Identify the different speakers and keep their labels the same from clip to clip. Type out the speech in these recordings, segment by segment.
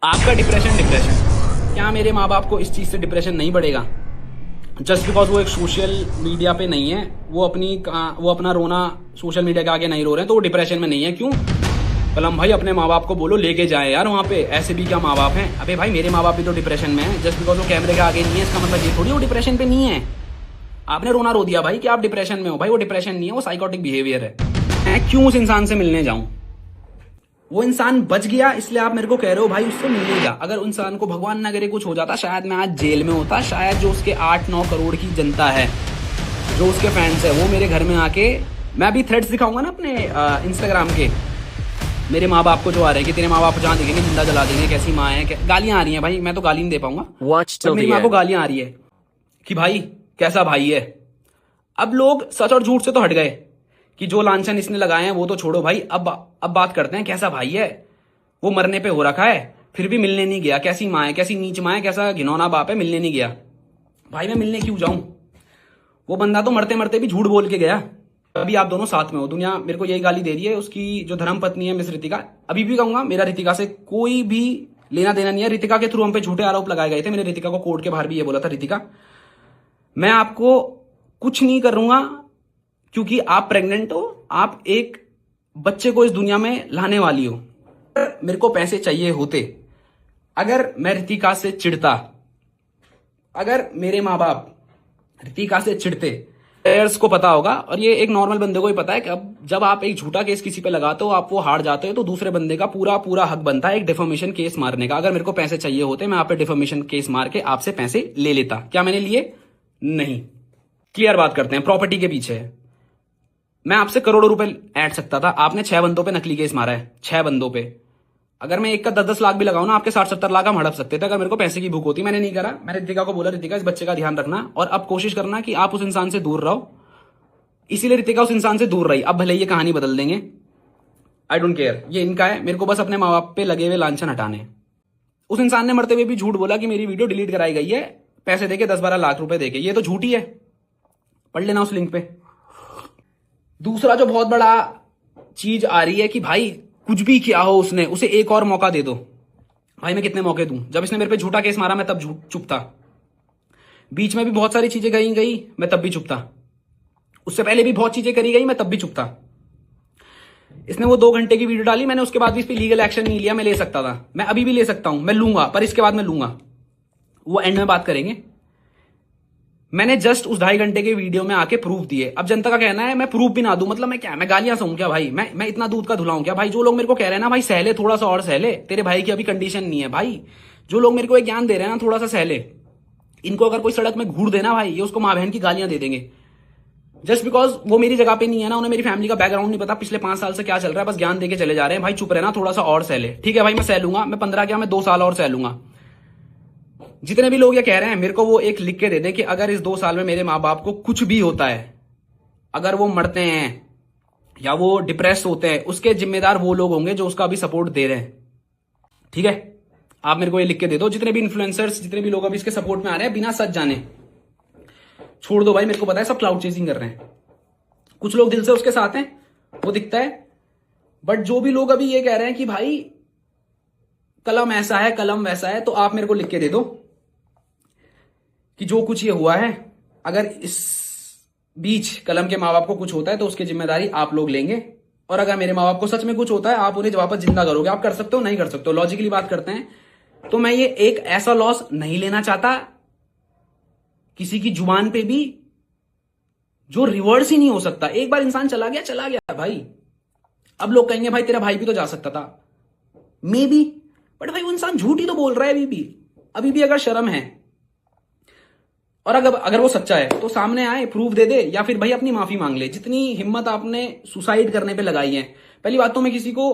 Speaker 1: आपका डिप्रेशन क्या मेरे माँ बाप को इस चीज से डिप्रेशन नहीं बढ़ेगा? जस्ट बिकॉज वो एक सोशल मीडिया पे नहीं है, वो अपना रोना सोशल मीडिया के आगे नहीं रो रहे हैं, तो वो डिप्रेशन में नहीं है। क्यों? कलम भाई अपने माँ बाप को बोलो लेके जाए यार वहाँ पे। ऐसे भी क्या माँ बाप हैं? अबे भाई मेरे माँ बाप भी तो डिप्रेशन में है। जस्ट बिकॉज वो कैमरे के आगे नहीं है इसका मतलब ये थोड़ी वो डिप्रेशन पे नहीं है। आपने रोना रो दिया भाई कि आप डिप्रेशन में हो, भाई वो डिप्रेशन नहीं है, वो साइकोटिक बिहेवियर है। मैं क्यों उस इंसान से मिलने जाऊं? वो इंसान बच गया इसलिए आप मेरे को कह रहे हो भाई उससे मिलने जा। अगर इंसान को भगवान ना करे कुछ हो जाता, शायद मैं आज जेल में होता। शायद जो उसके 8-9 करोड़ की जनता है, जो उसके फैंस है, वो मेरे घर में आके, मैं अभी थ्रेड्स दिखाऊंगा ना अपने इंस्टाग्राम के, मेरे माँ बाप को जो आ रहे हैं कि तेरे माँ बाप जहाँ देखेंगे जिंदा जला देंगे, कैसी माँ है, गालियां आ रही हैं भाई। मैं तो गाली नहीं दे पाऊंगा, पर मेरी माँ को गालियां आ रही है कि भाई कैसा भाई है। अब लोग सच और झूठ से तो हट गए कि जो लांछन इसने लगाए हैं वो तो छोड़ो भाई। अब बात करते हैं कैसा भाई है। वो मरने पे हो रखा है फिर भी मिलने नहीं गया। कैसी माँ है, कैसी नीच माँ है, कैसा घिनौना बाप है, मिलने नहीं गया। भाई मैं मिलने क्यों जाऊं? वो बंदा तो मरते मरते भी झूठ बोल के गया। अभी आप दोनों साथ में हो। दुनिया मेरे को यही गाली दे रही है, उसकी जो धर्म पत्नी है मिस रितिका। अभी भी कहूंगा मेरा रितिका से कोई भी लेना देना नहीं है। रितिका के थ्रू हम पे झूठे आरोप लगाए गए थे। मैंने रितिका को कोर्ट के बाहर भी ये बोला था, रितिका मैं आपको कुछ नहीं करूंगा क्योंकि आप प्रेग्नेंट हो, आप एक बच्चे को इस दुनिया में लाने वाली हो। मेरे को पैसे चाहिए होते, अगर मैं रितिका से चिढ़ता, अगर मेरे माँ बाप रितिका से चिढ़ते, पेयर्स को पता होगा और ये एक नॉर्मल बंदे को ही पता है कि अब जब आप एक झूठा केस किसी पे लगाते हो, आप वो हार जाते हो, तो दूसरे बंदे का पूरा पूरा हक बनता है एक डिफॉर्मेशन केस मारने का। अगर मेरे को पैसे चाहिए होते, मैं आप पे डिफॉर्मेशन केस मार के आपसे पैसे ले लेता। क्या मैंने लिए? नहीं। क्लियर बात करते हैं, प्रॉपर्टी के पीछे है। मैं आपसे करोड़ों रुपए ऐड सकता था। आपने 6 बंदों पे नकली केस मारा है, 6 बंदों पे। अगर मैं एक का 10-10 लाख भी लगाऊं ना, आपके 60-70 लाख हम हड़प सकते थे अगर मेरे को पैसे की भूख होती। मैंने नहीं करा। मैंने रितिका को बोला, रितिका इस बच्चे का ध्यान रखना और अब कोशिश करना कि आप उस इंसान से दूर रहो। इसीलिए रितिका उस इंसान से दूर रही। अब भले ये कहानी बदल देंगे, आई डोंट केयर, ये इनका है। मेरे को बस अपने माँ बाप पे लगे हुए लांछन हटाने। उस इंसान ने मरते हुए भी झूठ बोला कि मेरी वीडियो डिलीट कराई गई है पैसे देके, 10-12 लाख रुपए देके। ये तो झूठी है, पढ़ लेना उस लिंक पे। दूसरा जो बहुत बड़ा चीज आ रही है कि भाई कुछ भी किया हो उसने, उसे एक और मौका दे दो। भाई मैं कितने मौके दूं? जब इसने मेरे पे झूठा केस मारा मैं तब चुप था। बीच में भी बहुत सारी चीजें गई मैं तब भी चुप था। उससे पहले भी बहुत चीजें करी गई, मैं तब भी चुप था। इसने वो 2 घंटे की वीडियो डाली, मैंने उसके बाद भी इस पर लीगल एक्शन नहीं लिया। मैं ले सकता था, मैं अभी भी ले सकता हूं, मैं लूंगा, पर इसके बाद मैं लूंगा। वो एंड में बात करेंगे। मैंने जस्ट उस 2.5 घंटे के वीडियो में आके प्रूफ दिए। अब जनता का कहना है मैं प्रूफ भी ना दूं, मतलब मैं क्या, मैं गालियां सहूं क्या भाई? मैं इतना दूध का धुलाऊं क्या भाई? जो लोग मेरे को कह रहे हैं ना भाई सहले, थोड़ा सा और सहले, तेरे भाई की अभी कंडीशन नहीं है भाई। जो लोग मेरे को एक ज्ञान दे रहे हैं ना, थोड़ा सा सहले, इनको अगर कोई सड़क में घूर देना भाई, ये उसको माँ बहन की गालियां दे देंगे। जस्ट बिकॉज वो मेरी जगह पे नहीं है ना, उन्हें मेरी फैमिली का बैकग्राउंड नहीं पता, पिछले 5 साल से क्या चल रहा है, बस ज्ञान देके चले जा रहे हैं। भाई चुप रहना, थोड़ा सा और सहले। ठीक है भाई, मैं सह लूंगा। मैं 15 क्या, मैं 2 साल और सह लूंगा। जितने भी लोग ये कह रहे हैं, मेरे को वो एक लिख के दे दे कि अगर इस 2 साल में मेरे माँ बाप को कुछ भी होता है, अगर वो मरते हैं या वो डिप्रेस होते हैं, उसके जिम्मेदार वो लोग होंगे जो उसका अभी सपोर्ट दे रहे हैं। ठीक है, आप मेरे को ये लिख के दे दो। जितने भी इन्फ्लुएंसर्स, जितने भी लोग अभी इसके सपोर्ट में आ रहे हैं बिना सच जाने, छोड़ दो भाई। मेरे को पता है सब क्लाउड चेजिंग कर रहे हैं। कुछ लोग दिल से उसके साथ हैं, वो दिखता है। बट जो भी लोग अभी ये कह रहे हैं कि भाई कलम ऐसा है, कलम वैसा है, तो आप मेरे को लिख के दे दो कि जो कुछ ये हुआ है, अगर इस बीच कलम के माँ बाप को कुछ होता है तो उसकी जिम्मेदारी आप लोग लेंगे। और अगर मेरे माँ बाप को सच में कुछ होता है, आप उन्हें वापस जिंदा करोगे। आप कर सकते हो, नहीं कर सकते हो, लॉजिकली बात करते हैं। तो मैं ये एक ऐसा लॉस नहीं लेना चाहता किसी की जुबान पे भी, जो रिवर्स ही नहीं हो सकता। एक बार इंसान चला गया भाई। अब लोग कहेंगे भाई तेरा भाई भी तो जा सकता था, मे बी, बट भाई वो इंसान झूठ ही तो बोल रहा है अभी भी अगर शर्म है और अगर वो सच्चा है तो सामने आए, प्रूफ दे दे, या फिर भाई अपनी माफी मांग ले। जितनी हिम्मत आपने सुसाइड करने पे लगाई है, पहली बात तो मैं किसी को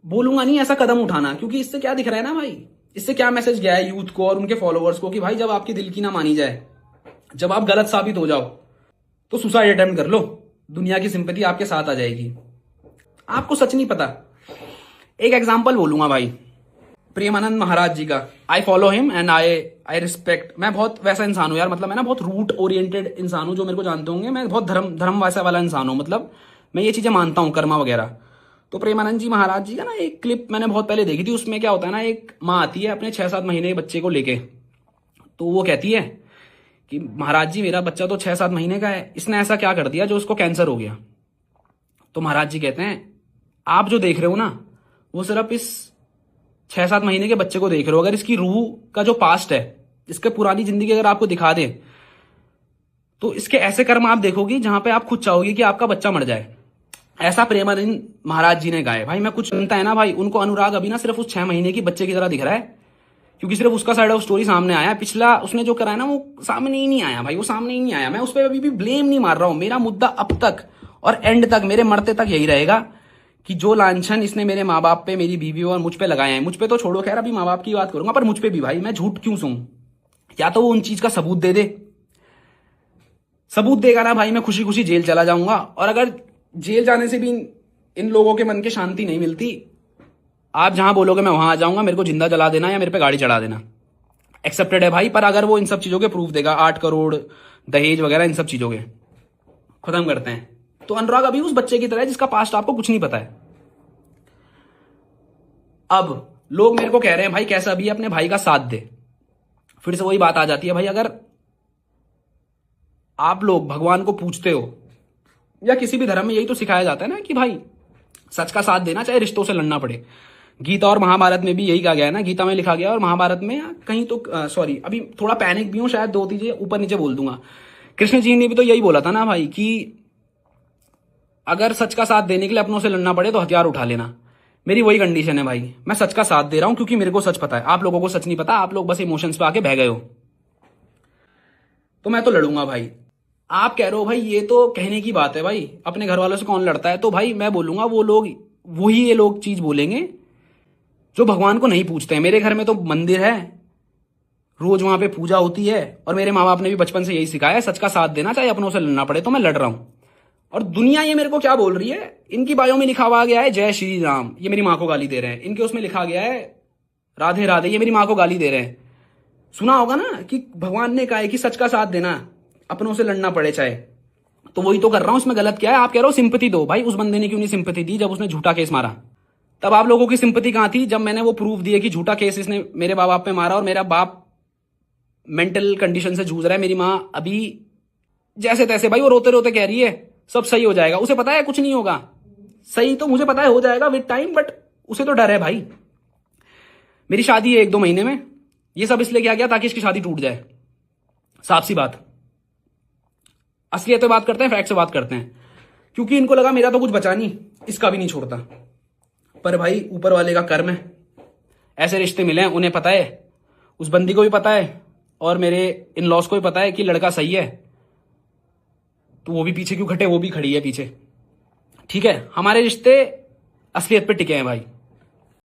Speaker 1: बोलूंगा नहीं ऐसा कदम उठाना, क्योंकि इससे क्या दिख रहा है ना भाई, इससे क्या मैसेज गया है यूथ को और उनके फॉलोअर्स को कि भाई जब आपकी दिल की ना मानी जाए, जब आप गलत साबित हो जाओ, तो सुसाइड अटेम्प्ट कर लो, दुनिया की सिंपैथी आपके साथ आ जाएगी। आपको सच नहीं पता। एक एग्जांपल बोलूंगा भाई, प्रेमानंद महाराज जी का। I follow him and I respect. मैं बहुत वैसा इंसान हूं यार, मतलब मैं ना बहुत रूट ओरिएंटेड इंसान हूं। जो मेरे को जानते होंगे, मैं बहुत धर्म वैसा वाला इंसान हूं। मतलब मैं ये चीजें मानता हूं, कर्मा वगैरह। तो प्रेमानंद जी महाराज जी का ना एक क्लिप मैंने बहुत पहले देखी थी। उसमें क्या होता है ना, एक माँ आती है अपने 6-7 महीने के बच्चे को लेके, तो वो कहती है कि महाराज जी मेरा बच्चा तो 6-7 महीने का है, इसने ऐसा क्या कर दिया जो उसको कैंसर हो गया। तो महाराज जी कहते हैं आप जो देख रहे हो ना वो सिर्फ इस 6-7 महीने के बच्चे को देख रहे हो। अगर इसकी रूह का जो पास्ट है, इसके पुरानी जिंदगी अगर आपको दिखा दे तो इसके ऐसे कर्म आप देखोगी जहां पे आप खुद चाहोगी कि आपका बच्चा मर जाए। ऐसा प्रेमानंद महाराज जी ने गाया। भाई मैं कुछ सुनता है ना भाई, उनको अनुराग अभी ना सिर्फ उस 6 महीने की बच्चे की तरह दिख रहा है, क्योंकि सिर्फ उसका साइड ऑफ स्टोरी सामने आया। पिछला उसने जो करा है ना वो सामने ही नहीं आया भाई, वो सामने ही नहीं आया। मैं उस पर अभी भी ब्लेम नहीं मार रहा हूं। मेरा मुद्दा अब तक और एंड तक, मेरे मरते तक यही रहेगा कि जो लांछन इसने मेरे माँ बाप पे, मेरी बीवी और मुझ पे लगाए हैं, मुझ पे तो छोड़ो, खैर अभी माँ बाप की बात करूंगा, पर मुझ पे भी भाई मैं झूठ क्यों सूं। या तो वो उन चीज का सबूत दे दे, सबूत देगा ना भाई मैं खुशी खुशी जेल चला जाऊंगा। और अगर जेल जाने से भी इन लोगों के मन की शांति नहीं मिलती, आप जहां बोलोगे मैं वहां आ जाऊंगा, मेरे को जिंदा जला देना या मेरे पे गाड़ी चढ़ा देना, एक्सेप्टेड है भाई। पर अगर वो इन सब चीजों के प्रूफ देगा, 8 करोड़ दहेज वगैरह इन सब चीजों के, खत्म करते हैं। तो अनुराग अभी उस बच्चे की तरह है जिसका पास्ट आपको कुछ नहीं पता है। अब लोग मेरे को कह रहे हैं भाई कैसा भी अपने भाई का साथ दे। फिर से वही बात आ जाती है भाई, अगर आप लोग भगवान को पूछते हो या किसी भी धर्म में यही तो सिखाया जाता है ना कि भाई सच का साथ देना, चाहे रिश्तों से लड़ना पड़े। गीता और महाभारत में भी यही कहा गया है ना, गीता में लिखा गया और महाभारत में कहीं तो सॉरी अभी थोड़ा पैनिक भी हूं, शायद 2 चीजें ऊपर नीचे बोल दूंगा। कृष्ण जी ने भी तो यही बोला था ना भाई कि अगर सच का साथ देने के लिए अपनों से लड़ना पड़े तो हथियार उठा लेना। मेरी वही कंडीशन है भाई, मैं सच का साथ दे रहा हूं क्योंकि मेरे को सच पता है, आप लोगों को सच नहीं पता, आप लोग बस इमोशंस पे आके बह गए हो। तो मैं तो लड़ूंगा भाई। आप कह रहे हो भाई ये तो कहने की बात है भाई, अपने घर वालों से कौन लड़ता है, तो भाई मैं बोलूंगा वो लोग वही ये लोग चीज बोलेंगे जो भगवान को नहीं पूछते हैं। मेरे घर में तो मंदिर है, रोज वहां पे पूजा होती है, और मेरे माँ बाप ने भी बचपन से यही सिखाया है, सच का साथ देना चाहे अपनों से लड़ना पड़े। तो मैं लड़ रहा हूं। और दुनिया ये मेरे को क्या बोल रही है, इनकी बायो में लिखा हुआ गया है जय श्री राम, ये मेरी माँ को गाली दे रहे हैं। इनके उसमें लिखा गया है राधे राधे, ये मेरी माँ को गाली दे रहे हैं। सुना होगा ना कि भगवान ने कहा है कि सच का साथ देना, अपनों से लड़ना पड़े चाहे, तो वही तो कर रहा हूं। इसमें गलत क्या है? आप कह रहे हो सिंपैथी दो, भाई उस बंदे ने क्यों नहीं सिंपैथी दी जब उसने झूठा केस मारा? तब आप लोगों की सिंपैथी कहां थी जब मैंने वो प्रूफ दिया कि झूठा केस इसने मेरे माँ बाप पे मारा और मेरा बाप मेंटल कंडीशन से जूझ रहा है। मेरी माँ अभी जैसे तैसे, भाई वो रोते रोते कह रही है सब सही हो जाएगा, उसे पता है कुछ नहीं होगा। सही तो मुझे पता है हो जाएगा विद टाइम, बट उसे तो डर है भाई। मेरी शादी है 1-2 महीने में, ये सब इसलिए किया गया ताकि इसकी शादी टूट जाए। साफ सी बात, असलियत पे बात करते हैं, फैक्ट से बात करते हैं, क्योंकि इनको लगा मेरा तो कुछ बचा नहीं, इसका भी नहीं छोड़ता। पर भाई ऊपर वाले का कर्म है, ऐसे रिश्ते मिले हैं। उन्हें पता है, उस बंदी को भी पता है और मेरे इन लॉस को भी पता है कि लड़का सही है, तो वो भी पीछे क्यों खटे, वो भी खड़ी है पीछे। ठीक है, हमारे रिश्ते असलियत पे टिके हैं भाई।